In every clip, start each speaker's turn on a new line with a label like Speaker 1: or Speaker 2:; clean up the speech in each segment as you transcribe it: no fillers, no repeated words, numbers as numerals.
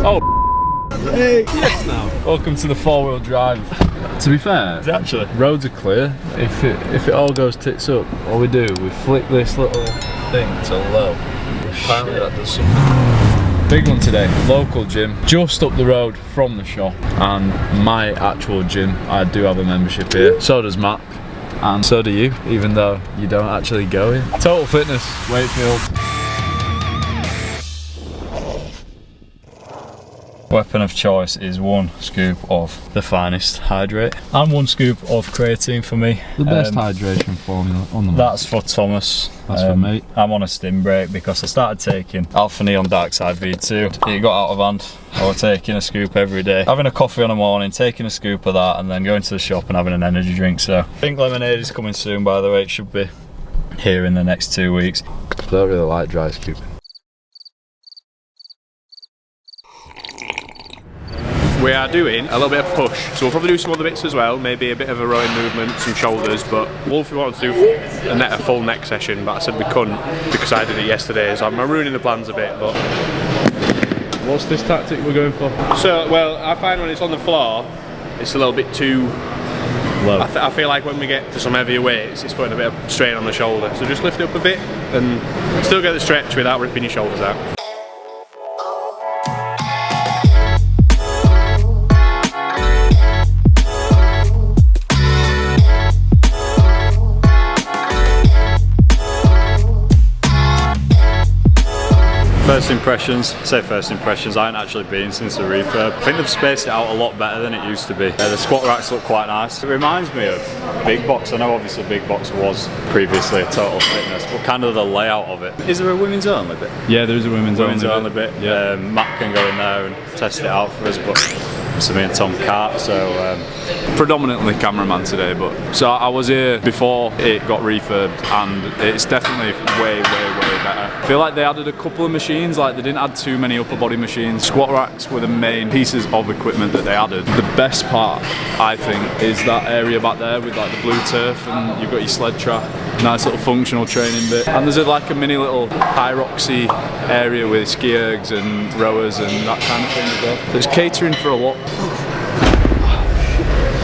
Speaker 1: Oh, hey, yes now. Welcome to the four-wheel drive. To be fair,
Speaker 2: actually,
Speaker 1: roads are clear. If it all goes tits up, all we do, we flick this little thing to low. Apparently that does something. Big one today, local gym, just up the road from the shop, and my actual gym. I do have a membership here. So does Matt, and so do you, even though you don't actually go here. Total Fitness Wakefield.
Speaker 2: Weapon of choice is 1 scoop of the finest hydrate and 1 scoop of creatine for me.
Speaker 1: The best hydration formula on the market.
Speaker 2: That's for Thomas.
Speaker 1: That's for me.
Speaker 2: I'm on a stim break because I started taking Alpha Neon Dark Side V2. It got out of hand. I was taking a scoop every day, having a coffee on the morning, taking a scoop of that, and then going to the shop and having an energy drink. So I think lemonade is coming soon, by the way. It should be here in the next 2 weeks.
Speaker 1: I don't really like dry scooping.
Speaker 3: We are doing a little bit of push, so we'll probably do some other bits as well, maybe a bit of a rowing movement, some shoulders, but Wolfie wanted to do a full neck session, but I said we couldn't because I did it yesterday, so I'm ruining the plans a bit. But
Speaker 1: What's this tactic we're going for?
Speaker 3: So, well, I find when it's on the floor, it's a little bit too low. I feel like when we get to some heavier weights, it's putting a bit of strain on the shoulder, so just lift it up a bit and still get the stretch without ripping your shoulders out.
Speaker 2: First impressions, I ain't actually been since the refurb. I think they've spaced it out a lot better than it used to be. The squat racks look quite nice. It reminds me of Big Box. I know obviously Big Box was previously a Total Fitness, but kind of the layout of it. Is there a women's only bit?
Speaker 1: Yeah, there is a women's only
Speaker 2: bit. Yeah. Matt can go in there and test it out for us, but it's me and Tom Cart, so
Speaker 1: predominantly cameraman today, but so I was here before it got refurbed, and it's definitely way better. I feel like they added a couple of machines, like they didn't add too many upper body machines. Squat racks were the main pieces of equipment that they added. The best part, I think, is that area back there with like the blue turf, and you've got your sled track, nice little functional training bit, and there's like a mini little high roxy area with ski ergs and rowers and that kind of thing as well. So it's catering for a lot.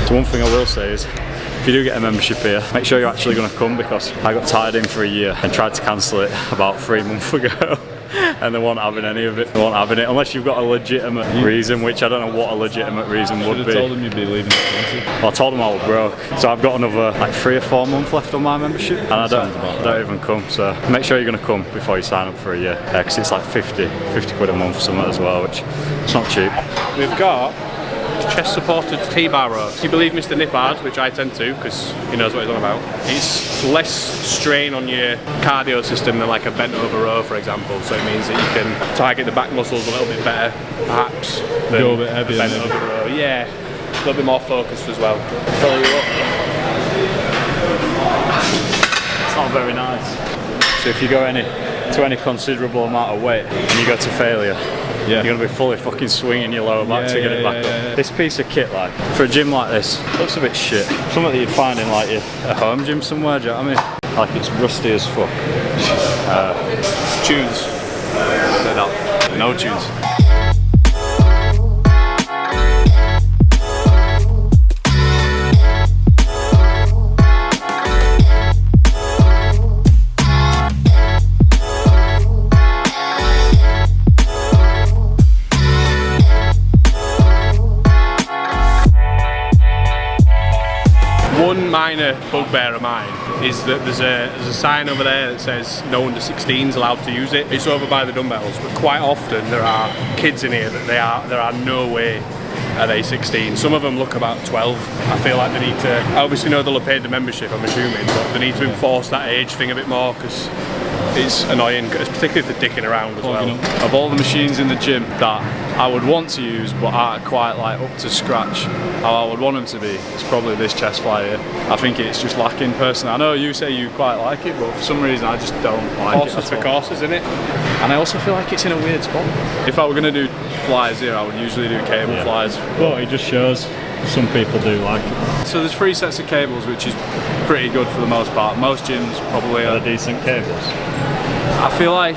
Speaker 2: So one thing I will say is, if you do get a membership here, make sure you're actually going to come, because I got tied in for a year and tried to cancel it about 3 months ago. And they weren't having any of it. They weren't having it unless you've got a legitimate reason, which I don't know what a legitimate reason would be.
Speaker 1: I told them you'd be leaving the country.
Speaker 2: Well, I told them I was broke, so I've got another like 3 or 4 months left on my membership, and I don't even come. So make sure you're going to come before you sign up for a year, because it's like 50 quid a month for something as well, which it's not cheap.
Speaker 3: We've got chest supported T-bar row. You believe Mr. Nippard, which I tend to because he knows what he's on about. It's less strain on your cardio system than like a bent over row, for example. So it means that you can target the back muscles a little bit better, perhaps, than
Speaker 1: go a bit heavier,
Speaker 3: a bent over row. Yeah, a little bit more focused as well.
Speaker 2: Tell you what, it's not very nice. So if you go to any considerable amount of weight and you go to failure, you're going to be fully fucking swinging your lower back to get it back up. This piece of kit, like, for a gym like this, looks a bit shit. Something that you'd find in like a home gym somewhere, do you know what I mean? Like, it's rusty as fuck.
Speaker 3: Tunes. No tunes. One minor bugbear of mine is that there's a sign over there that says no under 16s allowed to use it. It's over by the dumbbells, but quite often there are kids in here that there are no way are they 16. Some of them look about 12. I feel like they need to, I obviously know they'll have paid the membership, I'm assuming, but they need to enforce that age thing a bit more, because it's annoying, particularly if they're dicking around as well.
Speaker 1: Of all the machines in the gym that I would want to use but aren't quite like up to scratch how I would want them to be, it's probably this chest fly here. I think it's just lacking personally. I know you say you quite like it, but for some reason I just don't like it.
Speaker 3: Horses for courses, isn't it?
Speaker 1: And I also feel like it's in a weird spot. If I were going to do flies here, I would usually do cable flies.
Speaker 2: Well, it just shows some people do like it.
Speaker 1: So there's 3 sets of cables, which is pretty good for the most part. Most gyms probably
Speaker 2: are decent cables.
Speaker 1: I feel like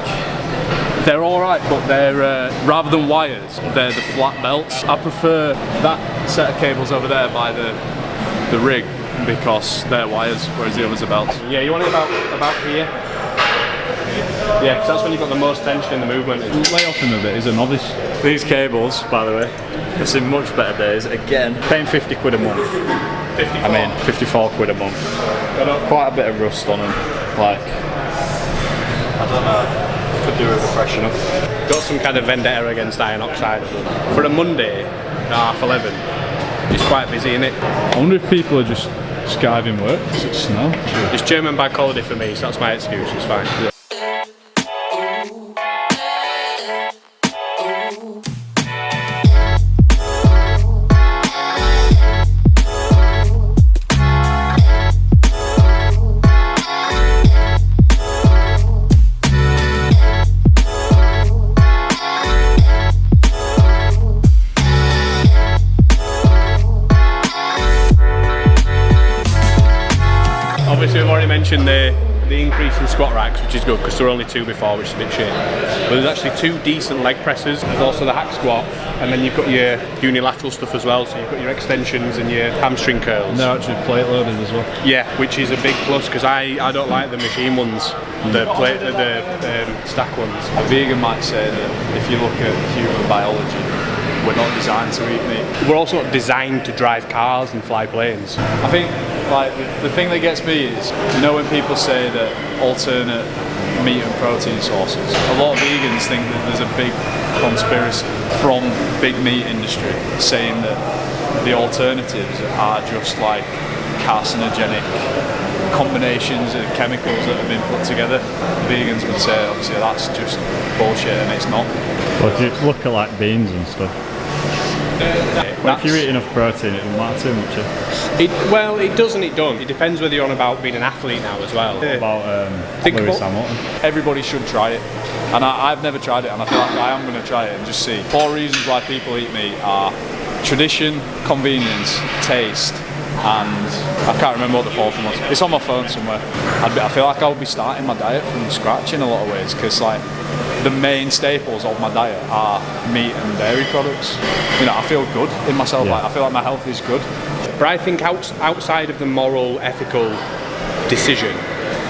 Speaker 1: They're alright, but they're, rather than wires, they're the flat belts. I prefer that set of cables over there by the rig because they're wires, whereas the others are belts.
Speaker 3: Yeah, you want it about here. Yeah, because that's when you've got the most tension in the movement.
Speaker 2: Lay off him a bit, he's a novice. These cables, by the way, I've seen much better days. Again, paying 50 quid a month.
Speaker 3: 54.
Speaker 2: I mean, 54 quid a month. Got quite a bit of rust on them. Like, I don't know, could do with a freshen up.
Speaker 3: Got some kind of vendetta against iron oxide. For a Monday at 11:30, it's quite busy, isn't it?
Speaker 2: I wonder if people are just skiving work because it's snow.
Speaker 3: It's German bank holiday for me, so that's my excuse, it's fine.
Speaker 2: Yeah.
Speaker 3: Obviously we've already mentioned the increase in squat racks, which is good because there were only 2 before, which is a bit shit. But there's actually 2 decent leg presses. There's also the hack squat, and then you've got your unilateral stuff as well. So you've got your extensions and your hamstring curls.
Speaker 2: They're actually plate loaded as well.
Speaker 3: Yeah, which is a big plus because I don't like the machine ones, the stack ones.
Speaker 1: A vegan might say that if you look at human biology, we're not designed to eat meat.
Speaker 3: We're also not designed to drive cars and fly planes.
Speaker 1: I think like the thing that gets me is, you know, when people say that alternate meat and protein sources, a lot of vegans think that there's a big conspiracy from big meat industry saying that the alternatives are just like carcinogenic combinations of chemicals that have been put together. Vegans would say obviously that's just bullshit, and it's not.
Speaker 2: Well, if you look at like beans and stuff, well, if you eat enough protein, it doesn't matter too much.
Speaker 3: Well, it does and it don't. It depends whether you're on about being an athlete now as well.
Speaker 2: What about Lewis Hamilton?
Speaker 1: Everybody should try it, and I've never tried it, and I feel like I am going to try it and just see. 4 reasons why people eat meat are tradition, convenience, taste, and I can't remember what the 4th one was. It's on my phone somewhere. I feel like I would be starting my diet from scratch in a lot of ways, because like the main staples of my diet are meat and dairy products. You know, I feel good in myself.
Speaker 2: Yeah.
Speaker 1: Like, I feel like my health is good.
Speaker 3: But I think outside of the moral, ethical decision,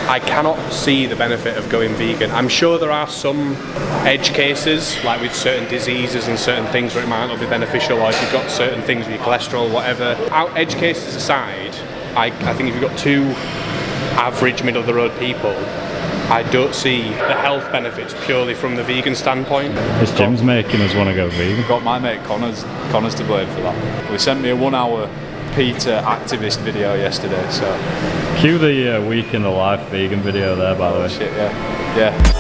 Speaker 3: I cannot see the benefit of going vegan. I'm sure there are some edge cases, like with certain diseases and certain things where it might not be beneficial, or if you've got certain things with your cholesterol, whatever. Edge cases aside, I think if you've got 2 average middle-of-the-road people, I don't see the health benefits purely from the vegan standpoint.
Speaker 2: This gym's making us want to go vegan.
Speaker 1: Got my mate Connor's to blame for that. We sent me a 1-hour PETA activist video yesterday, so...
Speaker 2: Cue the week in the life vegan video there, by the way.
Speaker 1: Shit, yeah.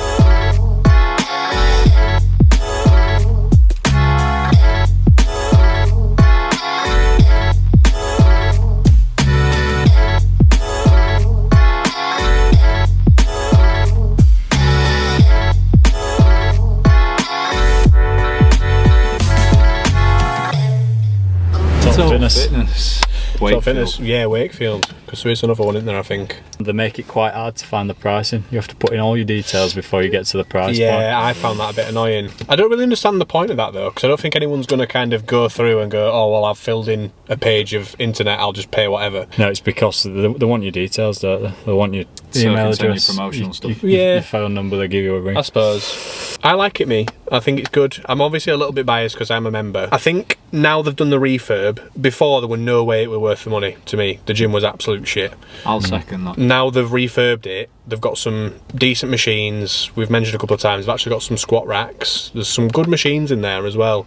Speaker 2: Total Fitness.
Speaker 3: Total Fitness, yeah, Wakefield, because there is another one in there, I think.
Speaker 2: They make it quite hard to find the pricing. You have to put in all your details before you get to the price point.
Speaker 3: Yeah, I found that a bit annoying. I don't really understand the point of that though, because I don't think anyone's going to kind of go through and go, oh well, I've filled in a page of internet, I'll just pay whatever.
Speaker 2: No, it's because they want your details, don't they? They want your email address,
Speaker 1: your promotional stuff.
Speaker 2: Your phone number, they give you a ring.
Speaker 3: I suppose. I like it, me. I think it's good. I'm obviously a little bit biased because I'm a member. I think now they've done the refurb, before there were no way it were worth the money to me. The gym was absolute shit.
Speaker 1: I'll second that.
Speaker 3: Now they've refurbed it, they've got some decent machines. We've mentioned a couple of times, they've actually got some squat racks. There's some good machines in there as well.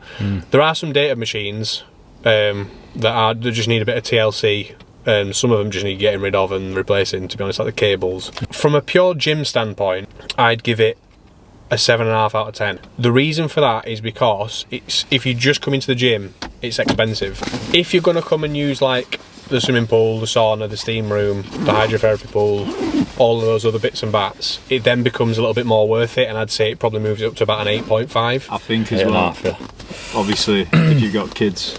Speaker 3: There are some data machines that just need a bit of TLC. Some of them just need getting rid of and replacing, to be honest, like the cables. From a pure gym standpoint, I'd give it a 7.5 out of 10. The reason for that is because if you just come into the gym, it's expensive. If you're going to come and use like the swimming pool, the sauna, the steam room, the hydrotherapy pool, all of those other bits and bats, it then becomes a little bit more worth it, and I'd say it probably moves it up to about an 8.5.
Speaker 1: I think as well, obviously, if you've got kids,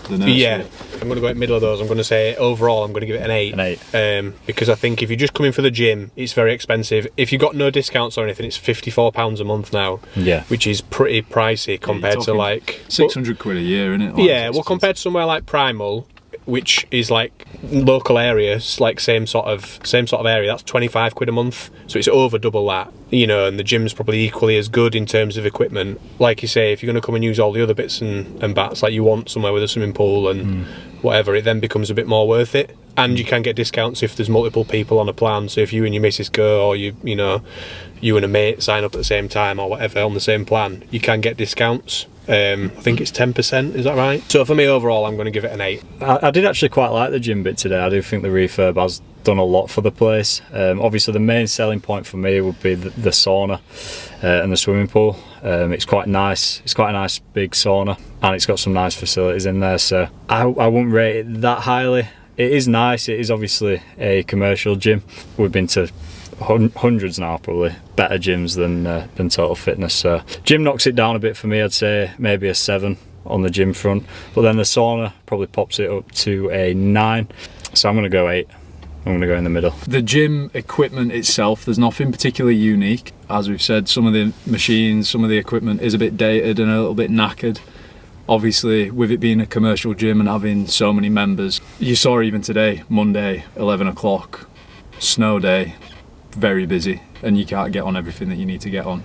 Speaker 1: the nursery.
Speaker 3: Yeah, I'm going to go in the middle of those. I'm going to say overall I'm going to give it an 8.
Speaker 2: An 8.
Speaker 3: Because I think if you're just coming for the gym, it's very expensive. If you've got no discounts or anything, it's £54 a month now.
Speaker 2: Yeah.
Speaker 3: Which is pretty pricey compared to like...
Speaker 1: 600 quid a year, isn't it? Like,
Speaker 3: yeah, well compared to somewhere like Primal, which is like local areas, like same sort of area, that's 25 quid a month, so it's over double that, you know, and the gym's probably equally as good in terms of equipment. Like you say, if you're going to come and use all the other bits and bats, like you want somewhere with a swimming pool and whatever, it then becomes a bit more worth it. And you can get discounts if there's multiple people on a plan, so if you and your missus go, or you and a mate sign up at the same time or whatever on the same plan, you can get discounts. I think it's 10%, is that right? So for me overall, I'm going to give it an 8.
Speaker 2: I did actually quite like the gym bit today. I do think the refurb has done a lot for the place. Obviously the main selling point for me would be the sauna and the swimming pool. It's quite nice. It's quite a nice big sauna, and it's got some nice facilities in there, so I wouldn't rate it that highly. It is nice. It is obviously a commercial gym. We've been to hundreds now, probably better gyms than Total Fitness, so gym knocks it down a bit for me. I'd say maybe a 7 on the gym front, but then the sauna probably pops it up to a 9, so I'm going to go 8. I'm going to go in the middle.
Speaker 1: The gym equipment itself, there's nothing particularly unique. As we've said, some of the machines, some of the equipment is a bit dated and a little bit knackered. Obviously, with it being a commercial gym and having so many members, you saw even today, Monday, 11 o'clock, snow day, very busy, and you can't get on everything that you need to get on.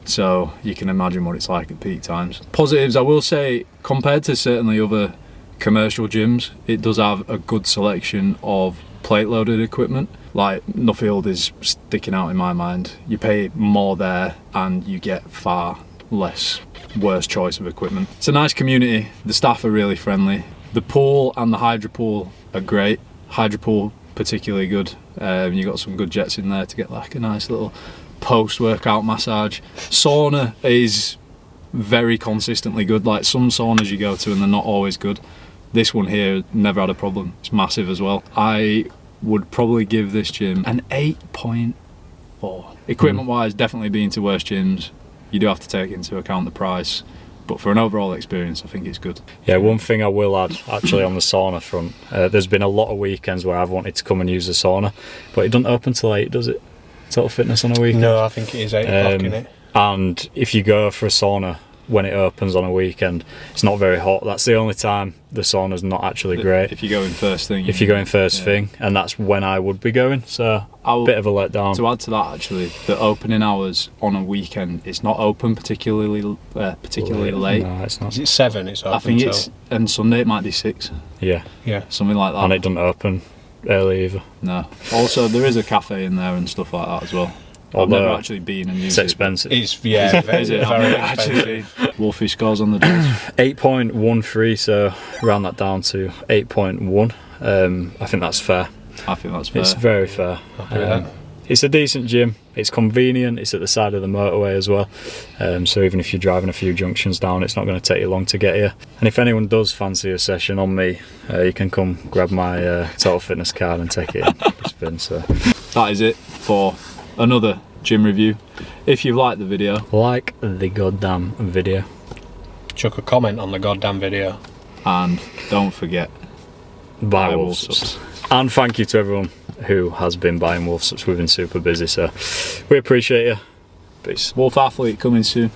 Speaker 1: So you can imagine what it's like at peak times. Positives, I will say, compared to certainly other commercial gyms, it does have a good selection of plate-loaded equipment. Like, Nuffield is sticking out in my mind. You pay more there and you get far less worse choice of equipment. It's a nice community. The staff are really friendly. The pool and the hydro pool are great. Hydro pool particularly good. You got some good jets in there to get like a nice little post-workout massage. Sauna is very consistently good. Like some saunas you go to and they're not always good. This one here never had a problem. It's massive as well. I would probably give this gym an 8.4. Equipment-wise, definitely been to worse gyms. You do have to take into account the price, but for an overall experience, I think it's good.
Speaker 2: Yeah, one thing I will add actually on the sauna front, there's been a lot of weekends where I've wanted to come and use the sauna, but it doesn't open till 8, does it? Total Fitness on a weekend?
Speaker 3: No, I think it is 8 o'clock, innit?
Speaker 2: And if you go for a sauna when it opens on a weekend, it's not very hot. That's the only time the sauna's not actually great.
Speaker 1: If you go in first thing.
Speaker 2: If you go in first thing, and that's when I would be going, so a bit of a letdown.
Speaker 1: To add to that, actually, the opening hours on a weekend, it's not open particularly late.
Speaker 2: No, it's not.
Speaker 3: Is it 7 it's open?
Speaker 1: I think it's, and Sunday it might be 6.
Speaker 2: Yeah.
Speaker 1: Something like that.
Speaker 2: And it doesn't open early either.
Speaker 1: No. Also, there is a cafe in there and stuff like that as well. I've never actually been and used
Speaker 2: it's expensive.
Speaker 3: It's very expensive.
Speaker 1: Wolfie scores on the doors.
Speaker 2: 8.13, so round that down to 8.1. I think that's fair.
Speaker 1: I think that's fair.
Speaker 2: It's very fair. It's a decent gym. It's convenient. It's at the side of the motorway as well. So even if you're driving a few junctions down, it's not going to take you long to get here. And if anyone does fancy a session on me, you can come grab my Total Fitness card and take it in Brisbane. So
Speaker 1: that is it for another gym review. If you've liked the video,
Speaker 2: like the goddamn video,
Speaker 3: chuck a comment on the goddamn video,
Speaker 1: and don't forget,
Speaker 2: buy Wolf Subs. And thank you to everyone who has been buying Wolf Subs. We've been super busy, so we appreciate you. Peace.
Speaker 1: Wolf Athlete coming soon.